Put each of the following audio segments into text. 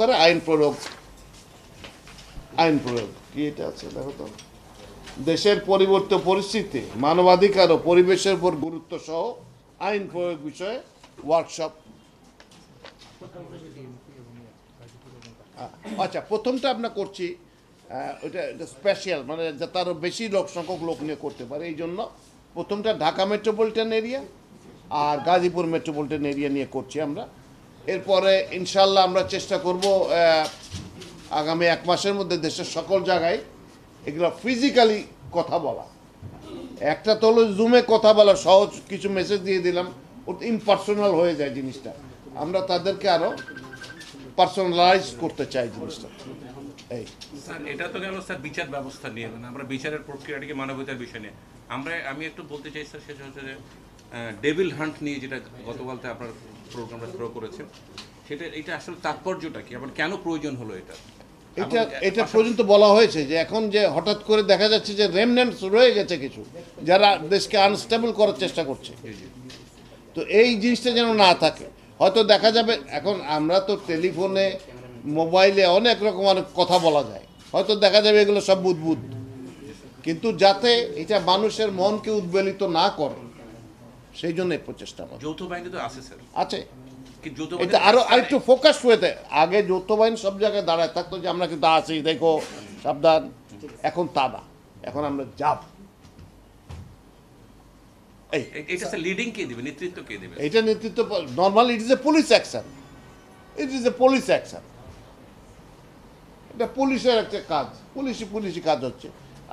করে আইন প্রয়োগ কি এটা আছে দেখো তো, দেশের পরিবর্তিত পরিস্থিতি, মানবাধিকার ও পরিবেশের উপর গুরুত্ব সহ আইন প্রয়োগ বিষয়ে ওয়ার্কশপ। আচ্ছা, প্রথমটা আমরা করছি, এটা স্পেশাল, মানে যাতে আরও বেশি সংখ্যক লোক নিয়ে করতে পারে, এই জন্য প্রথমটা ঢাকা মেট্রোপলিটন এরিয়া আর গাজীপুর মেট্রোপলিটন এরিয়া নিয়ে করছি আমরা। এরপরে ইনশাল্লাহ আমরা চেষ্টা করব আগামী 1 মাসের মধ্যে দেশের সকল জায়গায় এগুলো ফিজিক্যালি কথা বলা। একটা তো হলো জুমে কথা বলা, সহজ কিছু মেসেজ দিয়ে দিলাম, ওটা ইমপার্সোনাল হয়ে যায় জিনিসটা। আমরা তাদেরকে আরও পার্সোনালাইজ করতে চাই জিনিসটা। এই স্যার, এটা তো গেল স্যার বিচার ব্যবস্থা নিয়ে, মানে আমরা বিচারের প্রক্রিয়াটিকে মানবতার বিষয় নিয়ে আমি একটু বলতে চাই স্যার, সেটা হচ্ছে যে ডেভিল হান্ট নিয়ে যেটা গতকালতে আপনার প্রোগ্রামটা থ্রো করেছেন, এটা আসলে তাৎপর্যটা কি, আবার কেন প্রয়োজন হলো এটা? এটা পর্যন্ত বলা হয়েছে যে এখন যে হঠাৎ করে দেখা যাচ্ছে যে রেমনেন্টস রয়ে গেছে কিছু, যারা দেশকে আনস্টেবল করার চেষ্টা করছে, তো এই জিনিসটা যেন না থাকে। হয়তো দেখা যাবে এখন আমরা তো টেলিফোনে মোবাইলে অনেক রকম অনেক কথা বলা যায়, হয়তো দেখা যাবে এগুলো সব বুদবুদ, কিন্তু যাতে এটা মানুষের মনকে উদ্বেলিত না করে সেই জন্য এই প্রচেষ্টা যৌথ বাহিনী তো আছে স্যার, আছে। এটা আরো আরেকটু ফোকাস হয়েছে, আগে যৌথ বাহিনী সব জায়গায় দাঁড়ায় থাকতো যে আমরা কিন্তু আছি, দেখো সাবধান, এখন তা না, এখন আমরা যাব। লিডিং কে দিবে, নেতৃত্ব কে দিবে? এটা নেতৃত্ব normally it is a police action, এটা পুলিশের একটা কাজ, পুলিশি কাজ হচ্ছে।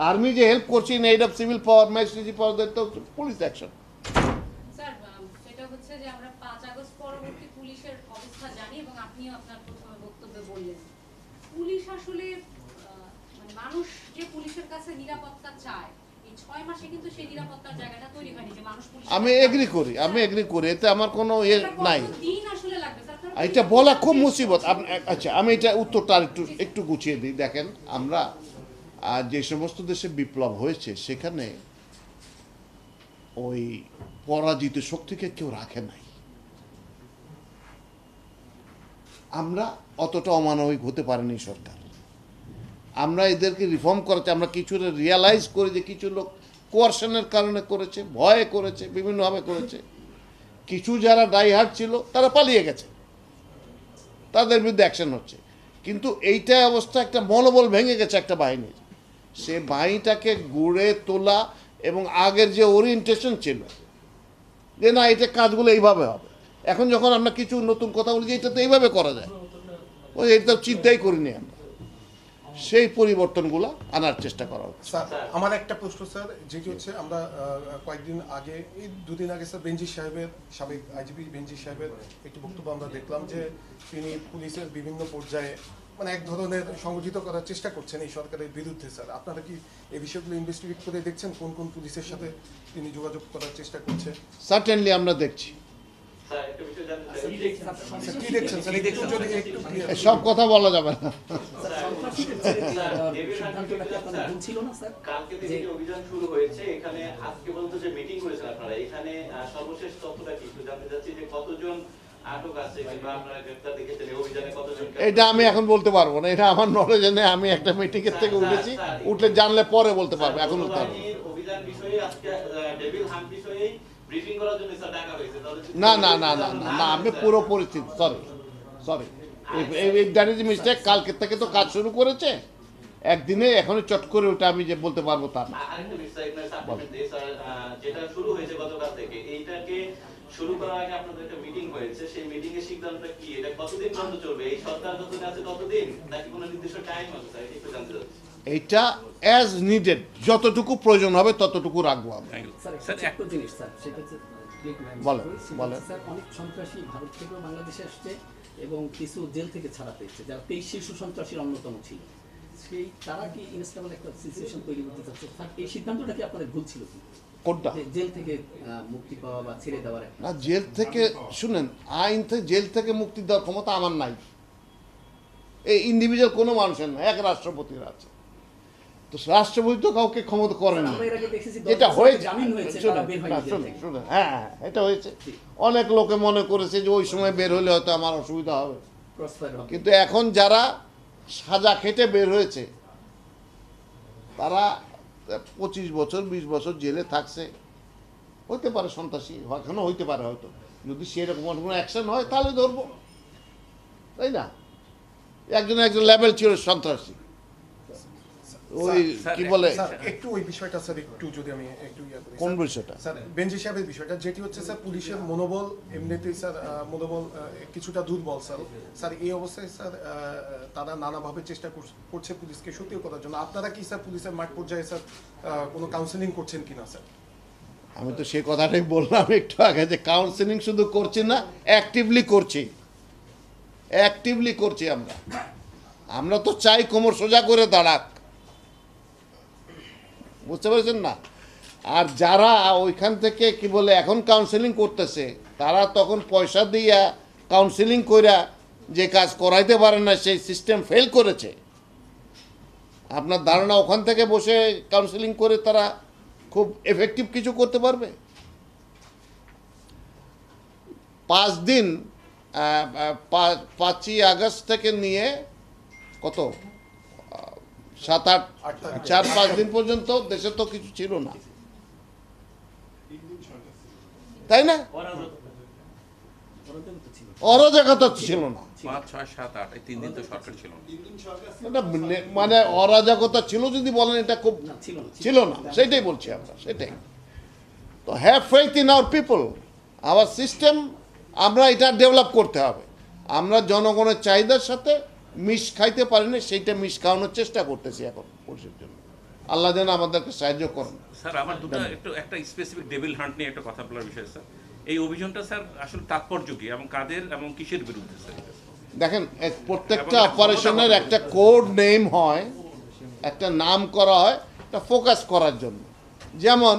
আর্মি যে হেল্প করছে in aid of civil power, magistracy পাওয়ার, তো পুলিশ অ্যাকশন। স্যার, সেটা হচ্ছে যে আমরা 5 আগস্ট পরবর্তী পুলিশের অবস্থা জানি এবং আপনিও আপনার প্রথমে বক্তব্যে বললেন, পুলিশ আসলে মানে মানুষ যে পুলিশের কাছে নিরাপত্তা চায়, এই 6 মাসে কিন্তু সেই নিরাপত্তার জায়গাটা তৈরি হয়নি যে মানুষ পুলিশ। আমি এগ্রি করি, এতে আমার কোনো নাই। দিন আসলে লাগবে স্যার, এটা বলা খুব মুসিবত। আচ্ছা, আমি এটা উত্তরটা একটু গুছিয়ে দিই। দেখেন, আমরা যে সমস্ত দেশে বিপ্লব হয়েছে সেখানে ওই পরাজিত শক্তিকে কেউ রাখে নাই। আমরা অতটা অমানবিক হতে পারিনি সরকার, আমরা এদেরকে রিফর্ম করাতে, আমরা কিছু রিয়ালাইজ করি যে কিছু লোক কোয়ারশনের কারণে করেছে, ভয়ে করেছে, বিভিন্নভাবে করেছে। কিছু যারা ডাইহার্ড ছিল তারা পালিয়ে গেছে, তাদের বিরুদ্ধে অ্যাকশন হচ্ছে। কিন্তু এইটা অবস্থা, একটা মনোবল ভেঙে গেছে একটা বাহিনীর, সে বাহিনীটাকে গড়ে তোলা এবং আগের যে ওরিয়েন্টেশন ছিল যে না এটা কাজগুলো এইভাবে হবে, এখন যখন আমরা কিছু নতুন কথা বলি যে এটা তো এইভাবে করা যায়, ওই এটা চিন্তাই করিনি আমরা, সেই পরিবর্তনগুলো আনার চেষ্টা করা হচ্ছে। স্যার, আমার একটা প্রশ্ন স্যার, যেটি হচ্ছে আমরা কয়েকদিন আগে, এই 2 দিন আগে স্যার বেনজির সাহেবের, সাবেক আইজিপি বেনজির সাহেবের একটি বক্তব্য আমরা দেখলাম যে তিনি পুলিশের বিভিন্ন পর্যায়ে মানে এক ধরনের সংগঠিত করার চেষ্টা করছেন এই সরকারের বিরুদ্ধে। স্যার, আপনারা কি এই বিষয়গুলো ইনভেস্টিগেট করে দেখছেন কোন কোন পুলিশের সাথে তিনি যোগাযোগ করার চেষ্টা করছেন? সার্টেনলি আমরা দেখছি। সব কথা বলা যাবে না। অভিযান শুরু হয়েছে, এখানে আজকে পর্যন্ত যে মিটিং করেছেন আপনারা, এখানে সর্বশেষ তথ্যটা কি একটু জানতে চাচ্ছি, যে কতজন আটক আছে কিংবা আপনারা গ্রেফতার দেখেছেন এই অভিযানে কতজন? এটা আমি এখন বলতে পারবো না, এটা আমার নলেজে নেই। আমি একটা মিটিং এর থেকে উঠেছি, উঠলে জানলে পরে বলতে পারবো, এখন বলতে পারবো অভিযান বিষয়ে আজকে ডেভিল হান্ট বিষয়ে ব্রিফিং করার জন্য স্যার ডাকা হয়েছে। না না না না না, আমি পুরো পরিস্থিতি, সরি দ্যাট ইজ মিস্টেক। কালকে থেকে তো কাজ শুরু করেছে, একদিনে এখনই চট করে ওটা আমি যে বলতে পারবো তা না। আরেকটা বিষয় যেটা শুরু হয়েছে গতকাল থেকে, এইটাকে শুরু করার আগে আপনাদের একটা মিটিং হয়েছে, সেই মিটিং এর সিদ্ধান্তটা কি? এটা কতদিন পর্যন্ত চলবে? এই সরকার যতদিন আছে ততদিন, নাকি কোনো নির্দিষ্ট টাইম আছে স্যার? একটু জানতে চাচ্ছি। এটা অ্যাজ নিডেড, যতটুকু প্রয়োজন হবে ততটুকু রাখবো আমরা। স্যার, একটা জিনিস স্যার, সেটা হচ্ছে বলেন। স্যার, অনেক সন্ত্রাসী ভারত থেকেও বাংলাদেশে আসছে এবং কিছু জেল থেকে ছাড়া পেয়েছে, যারা 23 শীর্ষ সন্ত্রাসীর অন্যতম ছিল। সেই তারা কি ইনস্টেবল একটা সিচুয়েশন তৈরি করতে চাচ্ছে? এই সিদ্ধান্তটা কি আপনাদের ভুল ছিল কি? কোনটা? জেল থেকে মুক্তি পাওয়া বা ছেড়ে দেওয়ার? না, জেল থেকে শুনেন, আইন থেকে জেল থেকে মুক্তি দেওয়ার ক্ষমতা আমার নাই, এই ইন্ডিভিজুয়াল কোনো মানুষের নাই, এক রাষ্ট্রপতির আছে। তো রাষ্ট্রপতি তো কাউকে ক্ষমতা করেন না, এটা হয়েছে। শুনেন, হ্যাঁ এটা হয়েছে। অনেক লোকে মনে করেছে যে ওই সময় বের হলে হয়তো আমার অসুবিধা হবে, Crossfire হবে। কিন্তু এখন যারা সাজা খেটে বের হয়েছে তারা 25 বছর 20 বছর জেলে থাকছে, হইতে পারে সন্ত্রাসী, এখনো হইতে পারে হয়তো, যদি সেরকম কোনো অ্যাকশন হয় তাহলে ধরবো, তাই না? একজন লেভেল ছিল সন্ত্রাসী, ওই স্যার, কি বলে স্যার একটু ওই বিষয়টা স্যার একটু যদি আমি একটু ইয়ে করি কোন স্যার। বিষয়টা? স্যার বেঞ্জি সাহেবের বিষয়টা যেটি হচ্ছে স্যার পুলিশের মনোবল এমনিতেই স্যার মনোবল কিছুটা দুর্বল স্যার। স্যার এই অবস্থায় স্যার তারা নানাভাবে চেষ্টা করছে পুলিশকে সক্রিয় করার জন্য। আপনারা কি স্যার পুলিশের মাঠ পর্যায়ে স্যার কোনো কাউন্সেলিং করছেন কিনা স্যার? আমি তো সেই কথাটাই বললাম একটু আগে যে কাউন্সেলিং শুধু করছি না, অ্যাক্টিভলি করছি আমরা তো চাই কোমর সোজা করে দাঁড়াক, বুঝতে পেরেছেন না? আর যারা ওইখান থেকে কি বলে এখন কাউন্সেলিং করতেছে তারা তখন পয়সা দিয়া কাউন্সেলিং কইরা যে কাজ করাইতে পারে না, সেই সিস্টেম ফেল করেছে। আপনার ধারণা ওখান থেকে বসে কাউন্সেলিং করে তারা খুব এফেক্টিভ কিছু করতে পারবে? 5 দিন 5ই আগস্ট থেকে নিয়ে কত 7-8 4-5 দিন পর্যন্ত দেশে তো কিছু ছিল না, তাই না? অরাজকতা ছিল। অরাজকতা ছিল না, 5, 6, 7, 8 এই 3 দিন তো সরকার ছিল না। এটা মানে অরাজকতা ছিল যদি বলেন, এটা খুব না, ছিল না। ছিল না, সেটাই বলছি আমরা, সেটাই। তো have faith in our people, hour system, আমরা এটা ডেভেলপ করতে হবে। আমরা জনগণের চাহিদার সাথে মিশ খাইতে পারিনি, সেইটা মিশ খাওয়ানোর চেষ্টা করতেছি এখন পুলিশের জন্য। আল্লাহ যেন আমাদেরকে সাহায্য করেন। স্যার আমার একটা স্পেসিফিক ডেভিল হান্ট নিয়ে একটা কথা বলার বিষয় স্যার। এই অভিযানটা স্যার আসলে তাৎপর্য কি এবং কাদের এবং কিসের বিরুদ্ধে স্যার? দেখেন, প্রত্যেকটা অপারেশনের একটা কোড নেম হয়, একটা নাম করা হয়, এটা ফোকাস করার জন্য। যেমন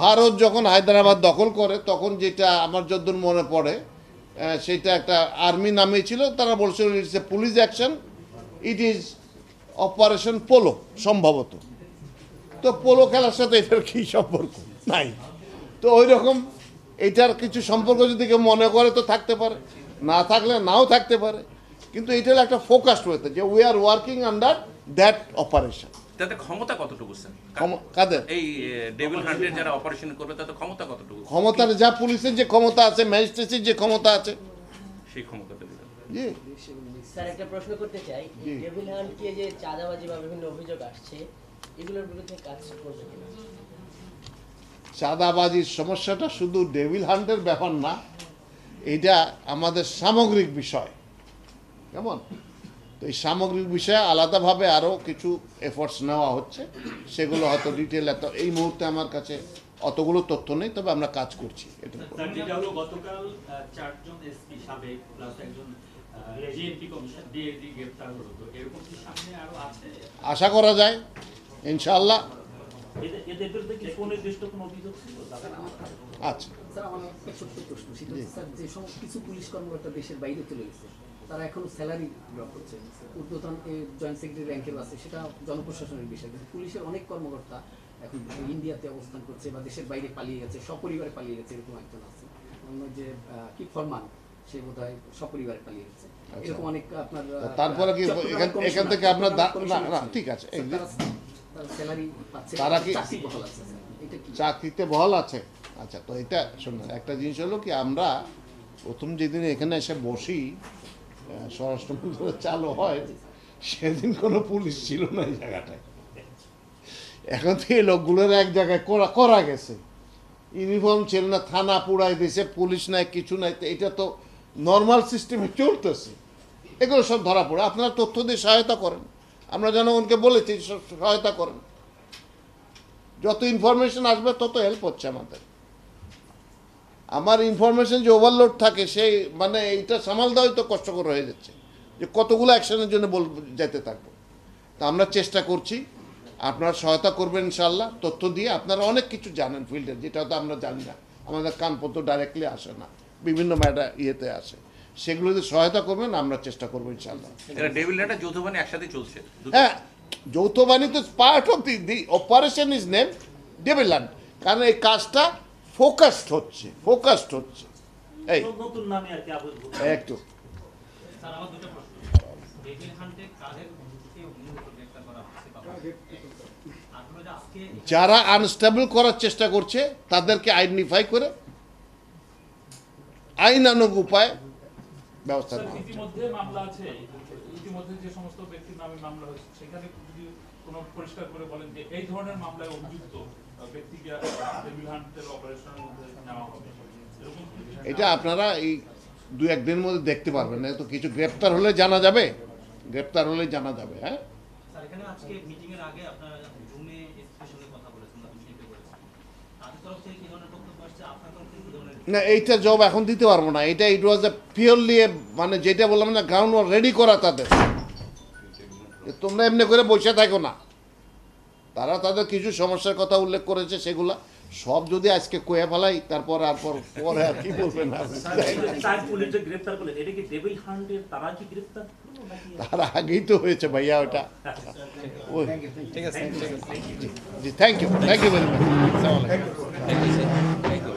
ভারত যখন হায়দ্রাবাদ দখল করে তখন যেটা আমার যতদূর মনে পড়ে সেটা একটা আর্মি নামে ছিল, তারা বলছিল it's a police action, it is operation polo সম্ভবত। তো পোলো খেলার সাথে এটার কী সম্পর্ক? নাই। তো ওই রকম এটার কিছু সম্পর্ক যদি কেউ মনে করে তো থাকতে পারে, না থাকলে নাও থাকতে পারে, কিন্তু এটার একটা ফোকাসড হয়েছে যে we are working under that operation. তাতে ক্ষমতা কতটুকু স্যার? কাদের এই ডেভিল হান্টের যারা অপারেশন করবে তাতে ক্ষমতা কতটুকু? ক্ষমতার যা পুলিশের যে ক্ষমতা আছে, ম্যাজিস্ট্রেসির যে ক্ষমতা আছে, সেই ক্ষমতাটা দিতে জি। স্যার একটা প্রশ্ন করতে চাই, জি। ডেভিল হান্টকে যে চাঁদাবাজি বা বিভিন্ন অভিযোগ আসছে এগুলোর বিরুদ্ধে কাজ করবে কিনা? চাঁদাবাজির সমস্যাটা শুধু ডেভিল হান্টের ব্যাপার না, এটা আমাদের সামগ্রিক বিষয়, কেমন? তো এই সামগ্রিক বিষয়ে আলাদাভাবে আরও কিছু এফোর্টস নেওয়া হচ্ছে, সেগুলো হয়তো ডিটেল এই মুহূর্তে আমার কাছে অতগুলো তথ্য নেই, তবে আমরা কাজ করছি এটা। স্যার যেটা হলো গতকাল 4 জন এসপি সাবেক প্লাস একজন জিএনপি কমিশন ডিএজি গ্রেফতার হলো, তো এরকম কি সামনে আরো আছে? আশা করা যায় ইনশাআল্লাহ। এদের বিরুদ্ধে কি সুনির্দিষ্ট কোনো অভিযোগ ছিল? আচ্ছা, স্যার আমার একটা ছোট্ট প্রশ্ন, সেটা হচ্ছে স্যার যে সমস্ত কিছু পুলিশ কর্মকর্তা দেশের বাইরে চলে গেছে তারা এখনো স্যালারি ড্রপ করছে, ঊর্ধ্বতন জয়েন্ট সেক্রেটারি র্যাঙ্কের আছে, সেটা জনপ্রশাসনের বিষয়। কিন্তু পুলিশের অনেক কর্মকর্তা এখন ইন্ডিয়াতে অবস্থান করছে বা দেশের বাইরে পালিয়ে গেছে, সপরিবারে পালিয়ে গেছে, এরকম একজন আছে। অন্য যে কি ফরমান, সে বোধহয় সপরিবারে পালিয়ে গেছে, এরকম অনেক আপনার। তারপরে কি এখান থেকে আপনার না ঠিক আছে, স্যালারি পাচ্ছে, তারা কি চাকরি বহাল আছে স্যার, এটা কি? চাকরিতে বহাল আছে? আচ্ছা, তো এটা শুনুন, একটা জিনিস হলো কি, আমরা প্রথম যেদিন এখানে এসে বসি, স্বরাষ্ট্র মন্ত্রণালয় চালু হয়, সেদিন কোনো পুলিশ ছিল না এই জায়গাটায়। এখন তো এই লোকগুলোর এক জায়গায় করা গেছে, ইউনিফর্ম ছিল না, থানা পুড়াই দিয়েছে, পুলিশ নাই, কিছু নাই। তো এটা তো নর্মাল সিস্টেমে চলতেছে, এগুলো সব ধরা পড়ে। আপনারা তথ্য দিয়ে সহায়তা করেন, আমরা জনগণকে বলেছি সহায়তা করেন, যত ইনফরমেশন আসবে তত হেল্প হচ্ছে আমাদের। আমার ইনফরমেশন যে ওভারলোড থাকে, সেই মানে এইটা সামাল দেওয়াই তো কষ্টকর হয়ে যাচ্ছে, যে কতগুলো অ্যাকশনের জন্য যেতে থাকবো। তা আমরা চেষ্টা করছি, আপনারা সহায়তা করবেন ইনশাল্লাহ, তথ্য দিয়ে। আপনারা অনেক কিছু জানেন ফিল্ডে, যেটা তো আমরা জানি না, আমাদের কানপত্র ডাইরেক্টলি আসে না, বিভিন্ন ইয়েতে আসে, সেগুলো যদি সহায়তা করবেন আমরা চেষ্টা করবো ইনশাল্লাহ। এরা ডেভিল হান্ট যৌথ বাহিনী একসাথে চলছে। হ্যাঁ, যৌথ বাহিনী তো part of the operation is name devil hunt, কারণ এই কাজটা ফোকাসড হচ্ছে এই নতুন নামে আর কি আবির্ভূত। একটু স্যার আমার দুটো প্রশ্ন ডেভিল হান্টে কাদের মূলত গ্রেফতার করা হচ্ছে আর হলো যে আজকে যারা আনস্টেবল করার চেষ্টা করছে তাদেরকে আইডেন্টিফাই করে আইনানুগ উপায় ব্যবস্থা নেওয়া হচ্ছে। ইতিমধ্যে মামলা আছে, ইতিমধ্যে যে সমস্ত ব্যক্তির নামে মামলা হয়েছে সেখানে যদি কোনো পরিষ্কার করে বলেন যে এই ধরনের মামলায় অভিযুক্ত ব্যক্তিকে ডেভিল হান্টের অপারেশনের মধ্যে নেওয়া হবে, এরকম এটা আপনারা এই 2-1 দিনের মধ্যে দেখতে পারবেন না, তো কিছু গ্রেপ্তার হলে জানা যাবে, গ্রেপ্তার হলে জানা যাবে। হ্যাঁ, স্যার এখানে আজকে মিটিং এর আগে আপনারা জুমে এসপির সঙ্গে কথা বলেছেন বা মিটিংয়ে বলেছেন, তাদের তরফ থেকে কি ধরনের বক্তব্য আসছে, আপনার তরফ থেকে কি ধরনের? না এইটা জব এখন দিতে পারবো না, এটা ইট ওয়াজ এ পিওরলি মানে যেটা বললাম না, গ্রাউন্ড রেডি করা তাদের, তোমরা এমনি করে বসে থাকো না। তারা তাদের কিছু সমস্যার কথা উল্লেখ করেছে, সেগুলা সব যদি আজকে কয়ে ফেলাই তারপর পরে আর কি বলবেন পুলিশ যে গ্রেফতার করলেন এটা কি ডেভিল হান্টের তারা কি গ্রেফতার করলো নাকি? তার আগেই তো হয়েছে ভাইয়া ওটা। ঠিক আছে, জি থ্যাংক ইউ ভেরি মাচ।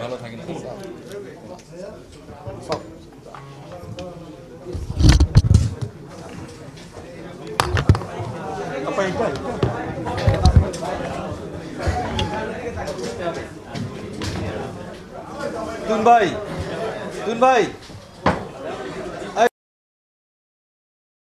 ভালো থাকেন। তুন ভাই